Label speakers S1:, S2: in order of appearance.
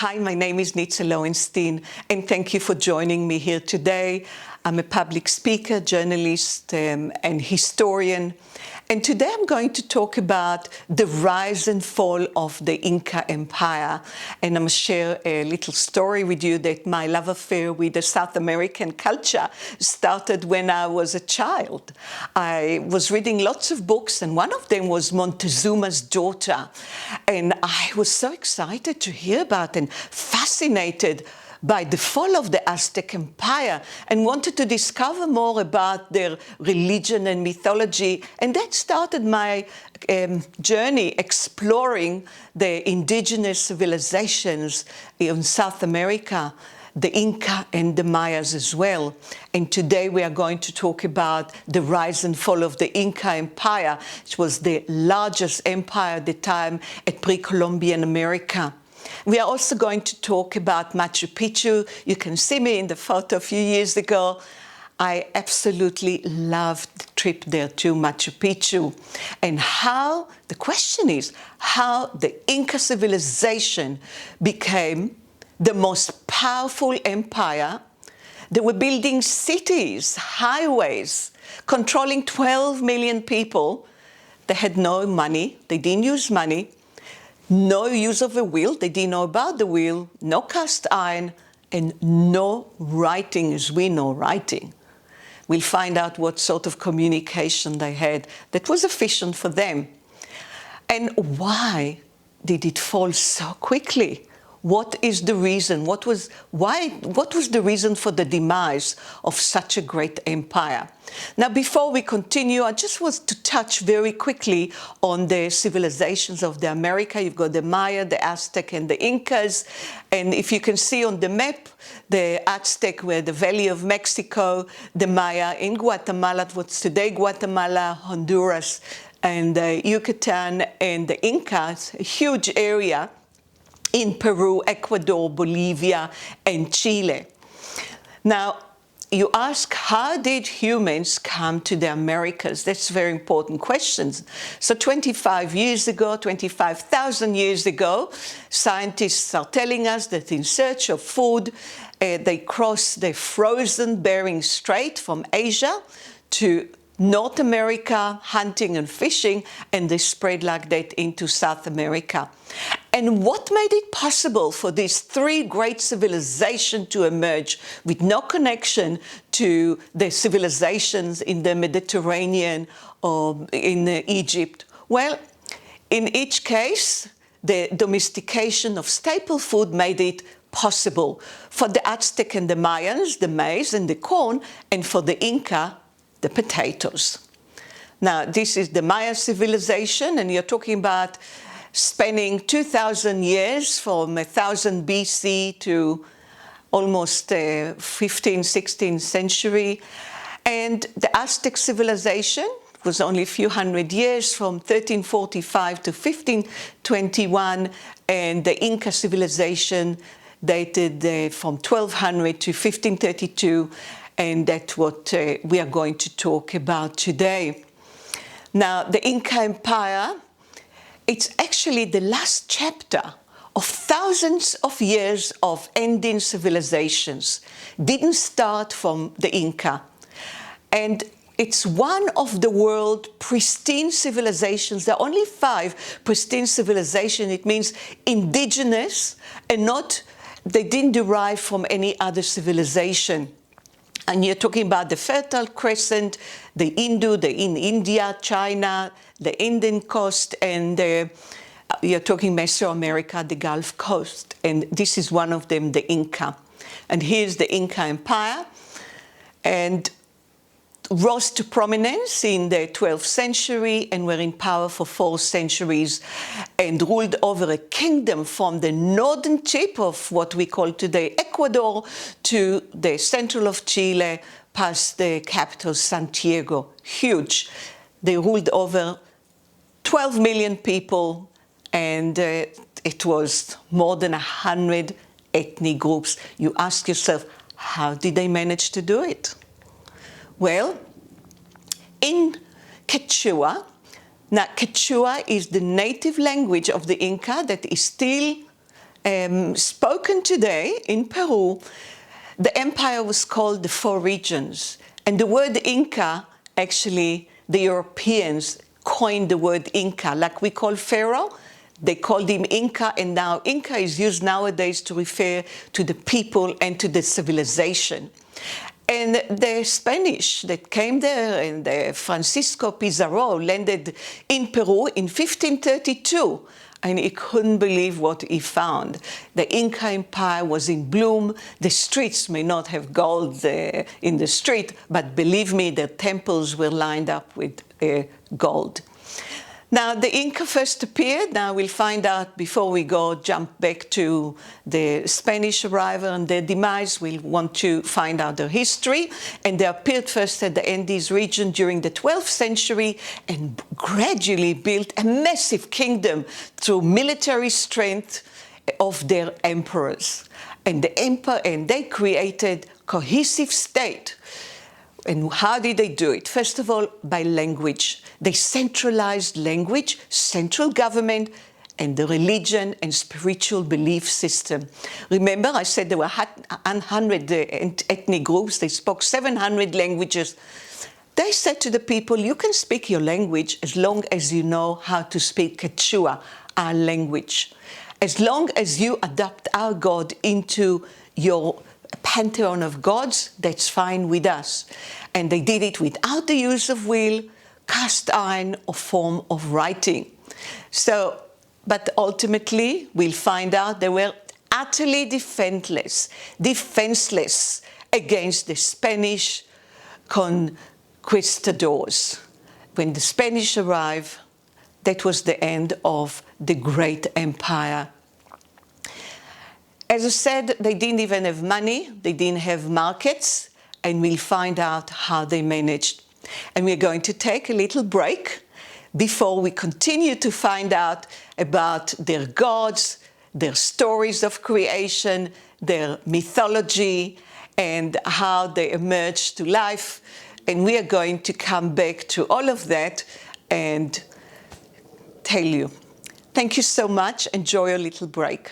S1: Hi, my name is Nitza Lowenstein, and thank you for joining me here today. I'm a public speaker, journalist, and historian. And today I'm going to talk about the rise and fall of the Inca Empire. And I'm going to share a little story with you that my love affair with the South American culture started when I was a child. I was reading lots of books, and one of them was Montezuma's Daughter. And I was so excited to hear about and fascinated by the fall of the Aztec Empire and wanted to discover more about their religion and mythology. And that started my journey exploring the indigenous civilizations in South America, the Inca and the Mayas as well. And today we are going to talk about the rise and fall of the Inca Empire, which was the largest empire at the time at pre-Columbian America. We are also going to talk about Machu Picchu. You can see me in the photo a few years ago. I absolutely loved the trip there to Machu Picchu. And the question is, how the Inca civilization became the most powerful empire. They were building cities, highways, controlling 12 million people. They had no money, they didn't use money. No use of a wheel, they didn't know about the wheel, no cast iron, and no writing as we know writing. We'll find out what sort of communication they had that was efficient for them. And why did it fall so quickly? What is the reason? What was the reason for the demise of such a great empire? Now, before we continue, I just want to touch very quickly on the civilizations of the America. You've got the Maya, the Aztec, and the Incas. And if you can see on the map, the Aztec were the Valley of Mexico, the Maya in Guatemala, what's today Guatemala, Honduras, and Yucatan, and the Incas, a huge area in Peru, Ecuador, Bolivia, and Chile. Now, you ask, how did humans come to the Americas? That's a very important question. So 25,000 years ago, scientists are telling us that in search of food, they crossed the frozen Bering Strait from Asia to North America, hunting and fishing, and they spread like that into South America. And what made it possible for these three great civilizations to emerge with no connection to the civilizations in the Mediterranean or in Egypt? Well, in each case, the domestication of staple food made it possible. For the Aztec and the Mayans, the maize and the corn, and for the Inca, the potatoes. Now, this is the Maya civilization, and you're talking about spanning 2,000 years from 1000 BC to almost 15th, 16th century. And the Aztec civilization was only a few hundred years, from 1345 to 1521, and the Inca civilization dated from 1200 to 1532, and that's what we are going to talk about today. Now, the Inca Empire, it's actually the last chapter of thousands of years of ending civilizations. Didn't start from the Inca. And it's one of the world's pristine civilizations. There are only 5 pristine civilizations. It means indigenous and they didn't derive from any other civilization. And you're talking about the Fertile Crescent, the Hindu, in India, China, the Indian coast, and you're talking Mesoamerica, the Gulf Coast. And this is one of them, the Inca. And here's the Inca Empire, and rose to prominence in the 12th century and were in power for 4 centuries and ruled over a kingdom from the northern tip of what we call today Ecuador to the central of Chile, past the capital Santiago. Huge. They ruled over 12 million people, and it was more than 100 ethnic groups. You ask yourself, how did they manage to do it? Well, in Quechua, now Quechua is the native language of the Inca that is still spoken today in Peru, the empire was called the Four Regions. And the word Inca, actually, the Europeans coined the word Inca, like we call Pharaoh. They called him Inca, and now Inca is used nowadays to refer to the people and to the civilization. And the Spanish that came there, and Francisco Pizarro landed in Peru in 1532, and he couldn't believe what he found. The Inca Empire was in bloom. The streets may not have gold in the street, but believe me, their temples were lined up with gold. Now, the Inca first appeared. Now, we'll find out before we jump back to the Spanish arrival and their demise. We'll want to find out their history. And they appeared first at the Andes region during the 12th century and gradually built a massive kingdom through military strength of their emperors. And they created cohesive state. And how did they do it? First of all, by language. They centralized language, central government, and the religion and spiritual belief system. Remember, I said there were 100 ethnic groups. They spoke 700 languages. They said to the people, you can speak your language as long as you know how to speak Quechua, our language. As long as you adopt our God into your pantheon of gods, that's fine with us. And they did it without the use of will, cast iron, or form of writing. So, but ultimately, we'll find out they were utterly defenseless against the Spanish conquistadors. When the Spanish arrived, that was the end of the great empire. As I said, they didn't even have money, they didn't have markets, and we'll find out how they managed. And we're going to take a little break before we continue to find out about their gods, their stories of creation, their mythology, and how they emerged to life. And we are going to come back to all of that and tell you. Thank you so much. Enjoy a little break.